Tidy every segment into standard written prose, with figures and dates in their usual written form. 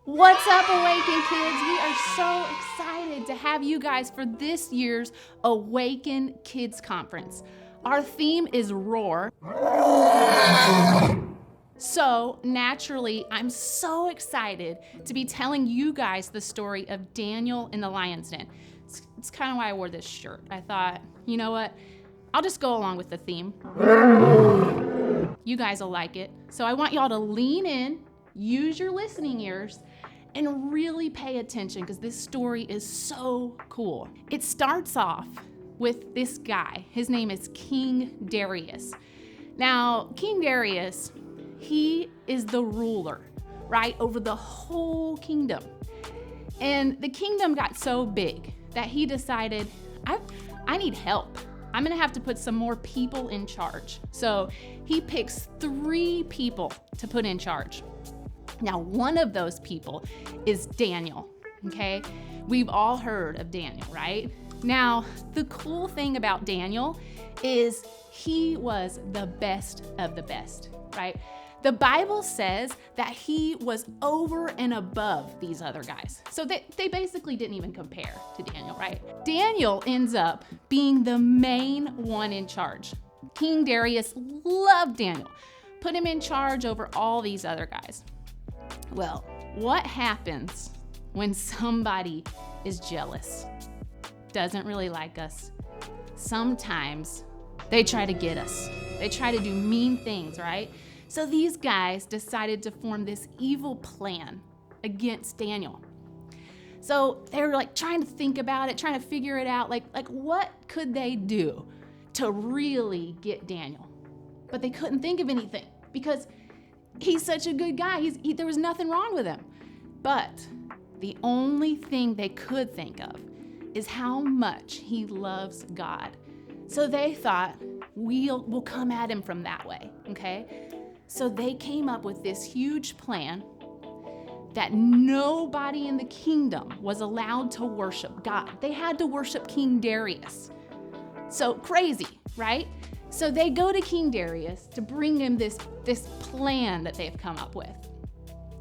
What's up, Awaken Kids? We are so excited to have you guys for this year's Awaken Kids Conference. Our theme is Roar. So naturally, I'm so excited to be telling you guys the story of Daniel in the lion's den. It's kind of why I wore this shirt. I thought, you know what? I'll just go along with the theme. You guys will like it. So I want y'all to lean in, use your listening ears, and really pay attention because this story is so cool. It starts off with this guy. His name is King Darius. Now, King Darius, he is the ruler, right, over the whole kingdom. And the kingdom got so big that he decided, I need help. I'm gonna have to put some more people in charge. So he picks 3 people to put in charge. Now, one of those people is Daniel, okay? We've all heard of Daniel, right? Now, the cool thing about Daniel is he was the best of the best, right? The Bible says that he was over and above these other guys. So they basically didn't even compare to Daniel, right? Daniel ends up being the main one in charge. King Darius loved Daniel, put him in charge over all these other guys. Well, what happens when somebody is jealous, doesn't really like us? Sometimes they try to get us. They try to do mean things, right? So these guys decided to form this evil plan against Daniel. So they're like trying to think about it, trying to figure it out, like what could they do to really get Daniel? But they couldn't think of anything because he's such a good guy. There was nothing wrong with him. But the only thing they could think of is how much he loves God. So they thought, we'll come at him from that way, okay? So they came up with this huge plan that nobody in the kingdom was allowed to worship God. They had to worship King Darius. So crazy, right? So they go to King Darius to bring him this plan that they've come up with.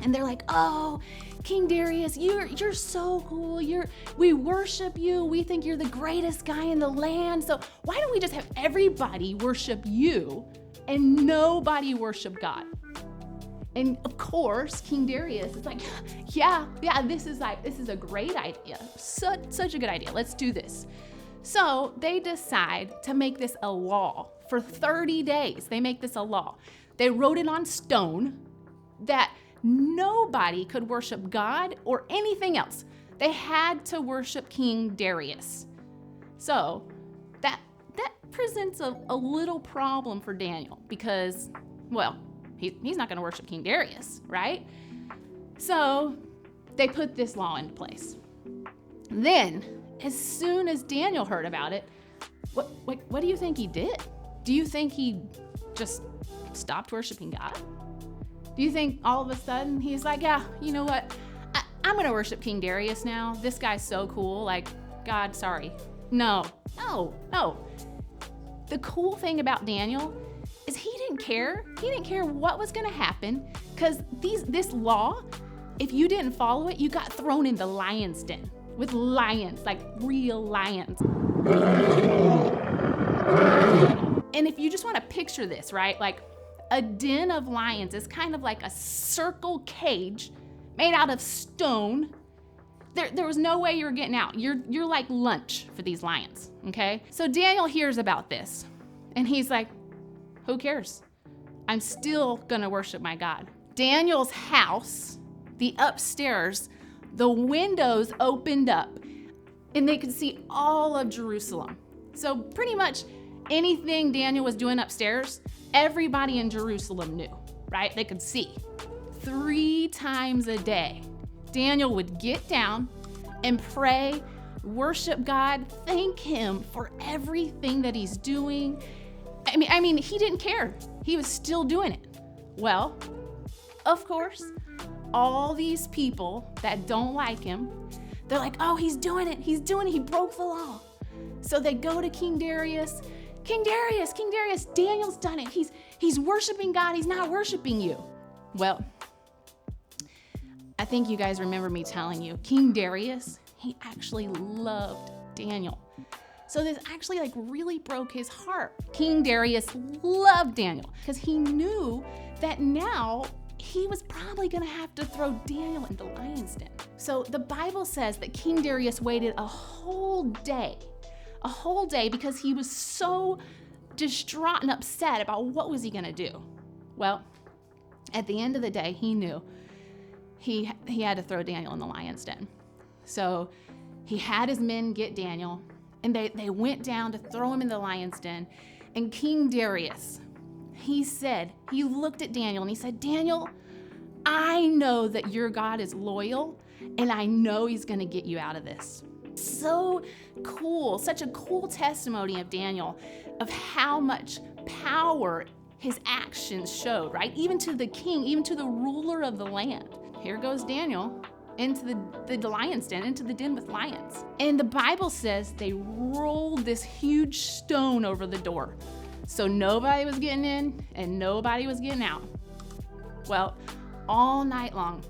And they're like, oh, King Darius, you're so cool. We worship you. We think you're the greatest guy in the land. So why don't we just have everybody worship you and nobody worship God? And of course, King Darius is like, yeah, this is a great idea. Such a good idea. Let's do this. So they decide to make this a law. For 30 days, they make this a law. They wrote it on stone that nobody could worship God or anything else. They had to worship King Darius. So that presents a little problem for Daniel because, well, he's not going to worship King Darius, right? So they put this law into place. Then, as soon as Daniel heard about it, what do you think he did? Do you think he just stopped worshiping God? Do you think all of a sudden he's like, yeah, you know what? I'm going to worship King Darius now. This guy's so cool. Like, God, sorry. No. The cool thing about Daniel is he didn't care. He didn't care what was going to happen because this law, if you didn't follow it, you got thrown in the lion's den with lions, like real lions. And if you just want to picture this, right? Like a den of lions is kind of like a circle cage made out of stone. There was no way you were getting out. You're like lunch for these lions, okay? So Daniel hears about this and he's like, who cares? I'm still gonna worship my God. Daniel's house, the upstairs, the windows opened up and they could see all of Jerusalem. So pretty much anything Daniel was doing upstairs, everybody in Jerusalem knew, right? They could see. 3 times a day, Daniel would get down and pray, worship God, thank him for everything that he's doing. I mean, he didn't care. He was still doing it. Well, of course, all these people that don't like him, they're like, oh, he's doing it. He broke the law. So they go to King Darius. King Darius, Daniel's done it. He's worshiping God. He's not worshiping you. Well, I think you guys remember me telling you, King Darius, he actually loved Daniel. So this actually like really broke his heart. King Darius loved Daniel because he knew that now he was probably gonna have to throw Daniel in the lion's den. So the Bible says that King Darius waited a whole day because he was so distraught and upset about what was he gonna do. Well, at the end of the day, he knew he had to throw Daniel in the lion's den. So he had his men get Daniel, and they went down to throw him in the lion's den. And King Darius, he looked at Daniel and he said, Daniel, I know that your God is loyal, and I know he's gonna get you out of this. So cool, such a cool testimony of Daniel, of how much power his actions showed, right? Even to the king, even to the ruler of the land. Here goes Daniel into the lion's den, into the den with lions. And the Bible says they rolled this huge stone over the door. So nobody was getting in and nobody was getting out. Well, all night long,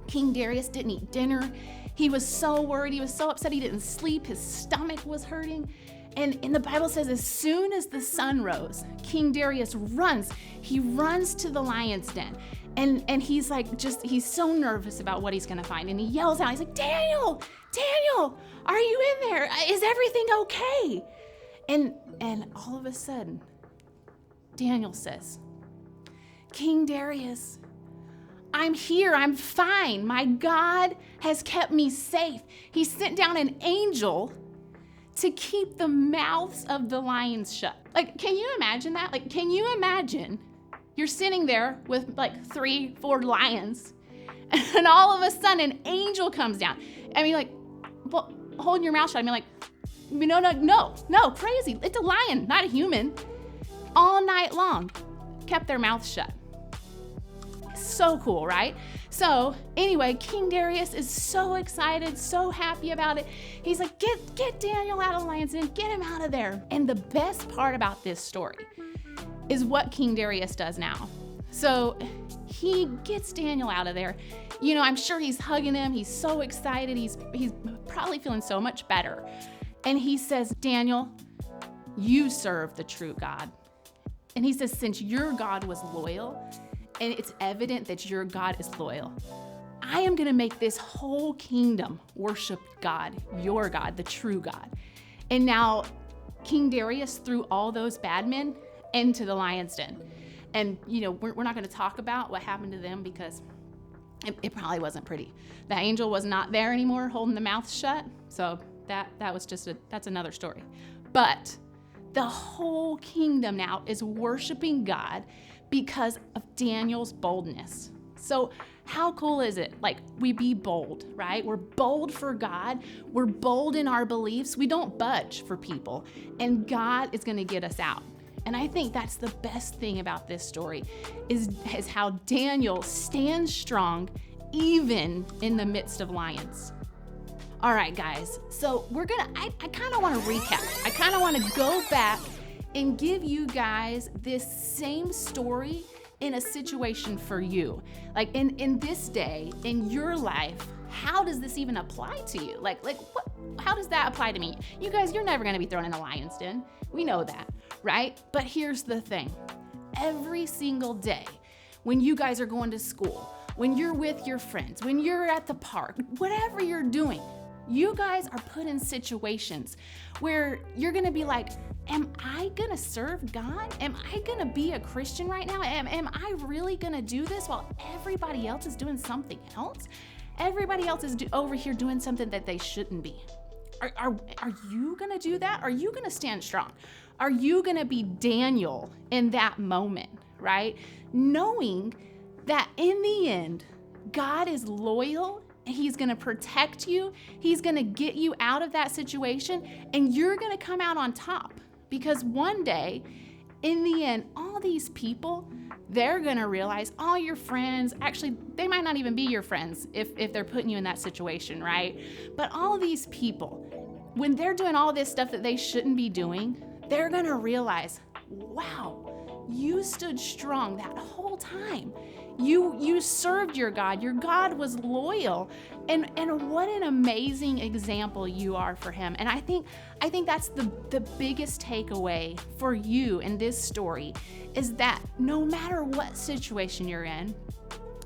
King Darius didn't eat dinner. He was so worried, he was so upset, he didn't sleep, his stomach was hurting. And the Bible says as soon as the sun rose, King Darius runs. He runs to the lion's den. And he's like, he's so nervous about what he's gonna find. And he yells out, he's like, Daniel, are you in there? Is everything okay? And all of a sudden, Daniel says, King Darius, I'm here, I'm fine. My God has kept me safe. He sent down an angel to keep the mouths of the lions shut. Like, can you imagine that? Like, can you imagine you're sitting there with like 3-4 lions, and all of a sudden an angel comes down? I mean, like, well, holding your mouth shut. I mean, like, no, crazy. It's a lion, not a human. All night long, kept their mouths shut. So cool, right? So anyway, King Darius is so excited, so happy about it. He's like, get Daniel out of the lion's den, get him out of there. And the best part about this story is what King Darius does now. So he gets Daniel out of there. You know, I'm sure he's hugging him. He's so excited. He's probably feeling so much better. And he says, Daniel, you serve the true God. And he says, since your God was loyal, and it's evident that your God is loyal, I am gonna make this whole kingdom worship God, your God, the true God. And now King Darius threw all those bad men into the lion's den. And you know, we're not gonna talk about what happened to them because it probably wasn't pretty. The angel was not there anymore holding the mouth shut. So that was that's another story. But the whole kingdom now is worshiping God because of Daniel's boldness. So how cool is it? Like, we be bold, right? We're bold for God. We're bold in our beliefs. We don't budge for people, and God is gonna get us out. And I think that's the best thing about this story is how Daniel stands strong even in the midst of lions. All right, guys, so I kind of want to recap. I kind of want to go back and give you guys this same story in a situation for you. Like in this day, in your life, how does this even apply to you? Like what? How does that apply to me? You guys, you're never gonna be thrown in a lion's den. We know that, right? But here's the thing. Every single day, when you guys are going to school, when you're with your friends, when you're at the park, whatever you're doing, you guys are put in situations where you're gonna be like, am I gonna serve God? Am I gonna be a Christian right now? Am I really gonna do this while everybody else is doing something else? Everybody else is over here doing something that they shouldn't be. Are you gonna do that? Are you gonna stand strong? Are you gonna be Daniel in that moment, right? Knowing that in the end, God is loyal, he's gonna protect you, he's gonna get you out of that situation, and you're gonna come out on top. Because one day, in the end, all these people, they're gonna realize, all your friends, actually, they might not even be your friends if they're putting you in that situation, right? But all these people, when they're doing all this stuff that they shouldn't be doing, they're gonna realize, wow, you stood strong that whole time. You served your God. Your God was loyal. And what an amazing example you are for him. And I think that's the biggest takeaway for you in this story, is that no matter what situation you're in,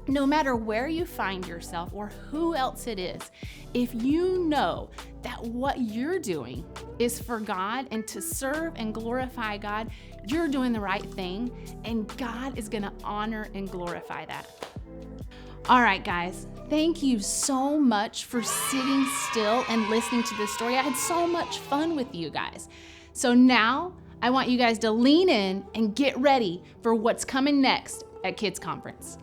no matter where you find yourself or who else it is, if you know that what you're doing is for God and to serve and glorify God, you're doing the right thing, and God is gonna honor and glorify that. All right, guys, thank you so much for sitting still and listening to this story. I had so much fun with you guys. So now I want you guys to lean in and get ready for what's coming next at Kids Conference.